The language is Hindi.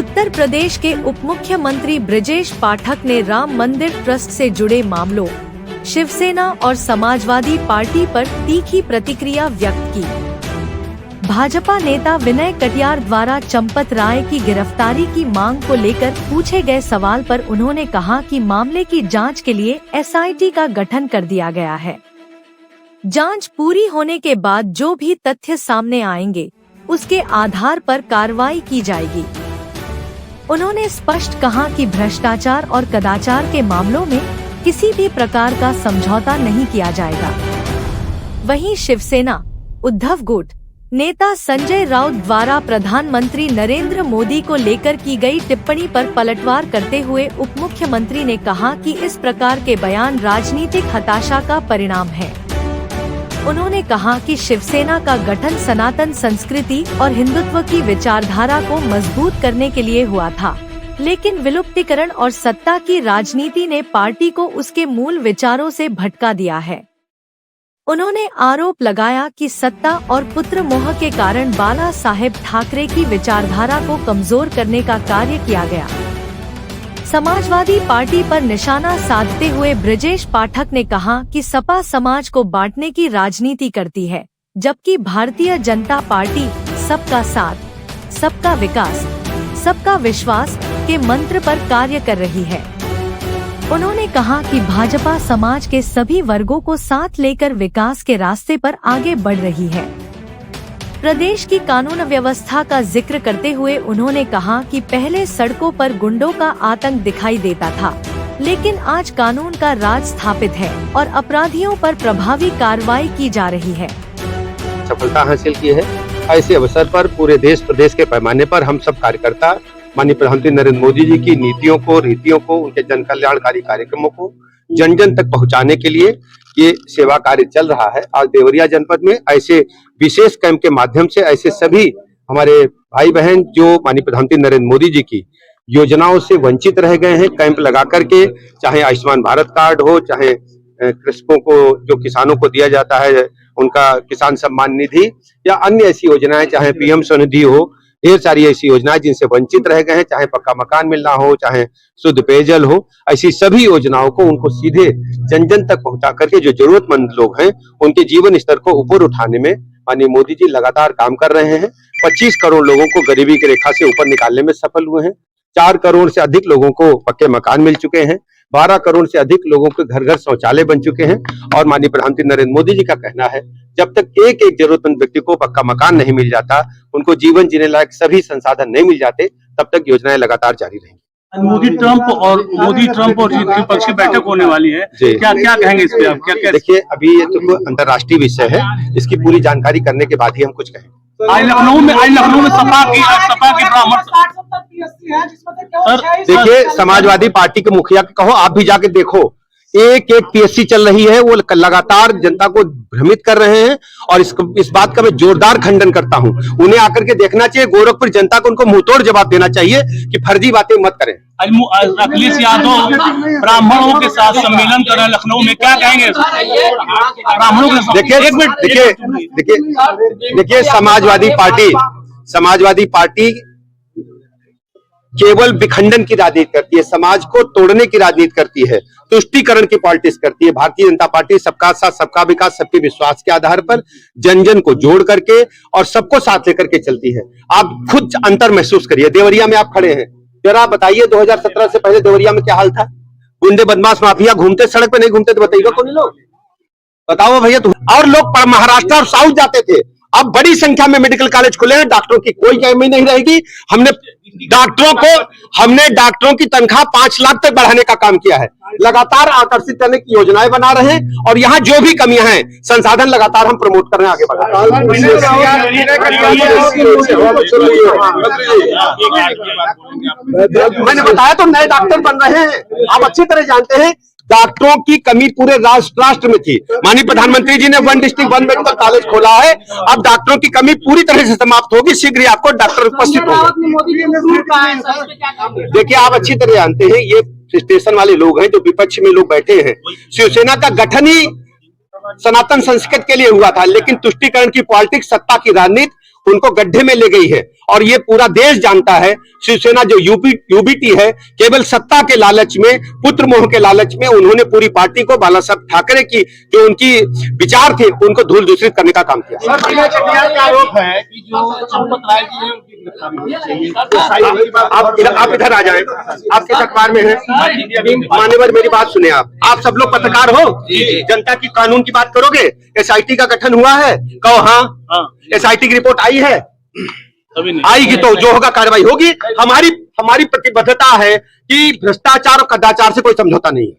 उत्तर प्रदेश के उप मुख्यमंत्री ब्रजेश पाठक ने राम मंदिर ट्रस्ट से जुड़े मामलों, शिवसेना और समाजवादी पार्टी पर तीखी प्रतिक्रिया व्यक्त की। भाजपा नेता विनय कटियार द्वारा चंपत राय की गिरफ्तारी की मांग को लेकर पूछे गए सवाल पर उन्होंने कहा कि मामले की जांच के लिए एसआईटी का गठन कर दिया गया है। जांच पूरी होने के बाद जो भी तथ्य सामने आएंगे, उसके आधार पर कार्रवाई की जाएगी। उन्होंने स्पष्ट कहा कि भ्रष्टाचार और कदाचार के मामलों में किसी भी प्रकार का समझौता नहीं किया जाएगा। वहीं शिवसेना उद्धव गुट नेता संजय राउत द्वारा प्रधानमंत्री नरेंद्र मोदी को लेकर की गई टिप्पणी पर पलटवार करते हुए उप मुख्यमंत्री ने कहा कि इस प्रकार के बयान राजनीतिक हताशा का परिणाम है। उन्होंने कहा कि शिवसेना का गठन सनातन संस्कृति और हिंदुत्व की विचारधारा को मजबूत करने के लिए हुआ था, लेकिन विलुप्तीकरण और सत्ता की राजनीति ने पार्टी को उसके मूल विचारों से भटका दिया है। उन्होंने आरोप लगाया कि सत्ता और पुत्र मोह के कारण बाला साहेब ठाकरे की विचारधारा को कमजोर करने का कार्य किया गया। समाजवादी पार्टी पर निशाना साधते हुए ब्रजेश पाठक ने कहा कि सपा समाज को बांटने की राजनीति करती है, जबकि भारतीय जनता पार्टी सबका साथ, सबका विकास, सबका विश्वास के मंत्र पर कार्य कर रही है। उन्होंने कहा कि भाजपा समाज के सभी वर्गों को साथ लेकर विकास के रास्ते पर आगे बढ़ रही है। प्रदेश की कानून व्यवस्था का जिक्र करते हुए उन्होंने कहा कि पहले सड़कों पर गुंडों का आतंक दिखाई देता था, लेकिन आज कानून का राज स्थापित है और अपराधियों पर प्रभावी कार्रवाई की जा रही है। सफलता हासिल की है। ऐसे अवसर पर पूरे देश प्रदेश के पैमाने पर हम सब कार्यकर्ता माननीय प्रधानमंत्री नरेंद्र मोदी जी की नीतियों को, रीतियों को, उनके जन कल्याणकारी कार्यक्रमों को जन जन तक पहुंचाने के लिए ये सेवा कार्य चल रहा है। आज देवरिया जनपद में ऐसे विशेष कैंप के माध्यम से ऐसे सभी हमारे भाई बहन जो माननीय प्रधानमंत्री नरेंद्र मोदी जी की योजनाओं से वंचित रह गए हैं, कैंप लगा करके, चाहे आयुष्मान भारत कार्ड हो, चाहे कृषकों को जो किसानों को दिया जाता है उनका किसान सम्मान निधि या अन्य ऐसी योजनाएं, चाहे पीएम स्वनिधि हो, ढेर सारी ऐसी योजनाएं जिनसे वंचित रह गए हैं, चाहे पक्का मकान मिलना हो, चाहे शुद्ध पेयजल हो, ऐसी सभी योजनाओं को उनको सीधे जन जन तक पहुंचा करके जो जरूरतमंद लोग हैं उनके जीवन स्तर को ऊपर उठाने में माननीय मोदी जी लगातार काम कर रहे हैं। 25 करोड़ लोगों को गरीबी की रेखा से ऊपर निकालने में सफल हुए हैं। 4 करोड़ से अधिक लोगों को पक्के मकान मिल चुके हैं। 12 करोड़ से अधिक लोगों के घर घर शौचालय बन चुके हैं। और माननीय प्रधानमंत्री नरेंद्र मोदी जी का कहना है, जब तक एक एक जरूरतमंद व्यक्ति को पक्का मकान नहीं मिल जाता, उनको जीवन जीने लायक सभी संसाधन नहीं मिल जाते, तब तक योजनाएं लगातार जारी रहेंगी। मोदी ट्रंप और द्विपक्षीय बैठक होने वाली है, क्या कहेंगे इस पे आप? क्या देखिए, अभी ये तो अंतर्राष्ट्रीय विषय है, इसकी पूरी जानकारी करने के बाद ही हम कुछ कहेंगे। आज लखनऊ में सपा की ब्राह्मण देखिए, समाजवादी पार्टी के मुखिया कहो, आप भी जाके देखो, एक पीएससी चल रही है, वो लगातार जनता को भ्रमित कर रहे हैं और इस बात का मैं जोरदार खंडन करता हूं। उन्हें आकर के देखना चाहिए, गोरखपुर जनता को उनको मुंहतोड़ जवाब देना चाहिए कि फर्जी बातें मत करें। अखिलेश यादव ब्राह्मणों के साथ सम्मेलन कर रहे हैं लखनऊ में, क्या कहेंगे ब्राह्मणों के साथ? देखिए, समाजवादी पार्टी केवल विखंडन की राजनीति करती है, समाज को तोड़ने की राजनीति करती है, तुष्टीकरण की पॉलिटिक्स करती है। भारतीय जनता पार्टी सबका साथ, सबका विकास, सबके विश्वास के आधार पर जन जन को जोड़ करके और सबको साथ लेकर के चलती है। आप खुद अंतर महसूस करिए। देवरिया में आप खड़े हैं, जरा बताइए 2017 से पहले देवरिया में क्या हाल था? गुंडे, बदमाश, माफिया घूमते, सड़क पे नहीं घूमते तो बताइएगा कौन लोग? बताओ भैया तुम। और लोग महाराष्ट्र और साउथ जाते थे। अब बड़ी संख्या में मेडिकल कॉलेज खुले हैं, डॉक्टरों की कोई कमी नहीं रहेगी। हमने डॉक्टरों की तनख्वाह 5 लाख तक बढ़ाने का काम किया है। लगातार आकर्षित करने की योजनाएं बना रहे हैं और यहाँ जो भी कमियां हैं, संसाधन लगातार हम प्रमोट कर रहे हैं, आगे बढ़ा रहे हैं। मैंने बताया तो नए डॉक्टर बन रहे हैं। आप अच्छी तरह जानते हैं डॉक्टरों की कमी पूरे राष्ट्र में थी। माननीय प्रधानमंत्री जी ने 1 डिस्ट्रिक्ट 1 मेडिकल कॉलेज खोला है। अब डॉक्टरों की कमी पूरी तरह से समाप्त होगी। शीघ्र ही आपको डॉक्टर उपस्थित होंगे। देखिए, आप अच्छी तरह जानते हैं, ये स्टेशन वाले लोग हैं जो विपक्ष में लोग बैठे हैं। शिवसेना का गठन ही सनातन संस्कृति के लिए हुआ था, लेकिन तुष्टीकरण की पॉलिटिक्स, सत्ता की राजनीति उनको गड्ढे में ले गई है और ये पूरा देश जानता है शिवसेना जो यूबीटी है, केवल सत्ता के लालच में, पुत्र मोह के लालच में उन्होंने पूरी पार्टी को बाला साहब ठाकरे की जो उनकी विचार थे उनको धूल दूषित करने का काम किया। आरोप है कि जो संपत राय जी हैं उनकी आप इधर आ जाएं, आपके अखबार में है मान्यवर, मेरी बात सुने आप सब लोग पत्रकार हो, जनता की कानून की बात करोगे। एसआईटी का गठन हुआ है, कहो हाँ। एसआईटी की रिपोर्ट आई है, आएगी तो जो होगा कार्रवाई होगी। हमारी प्रतिबद्धता है कि भ्रष्टाचार और कदाचार से कोई समझौता नहीं है।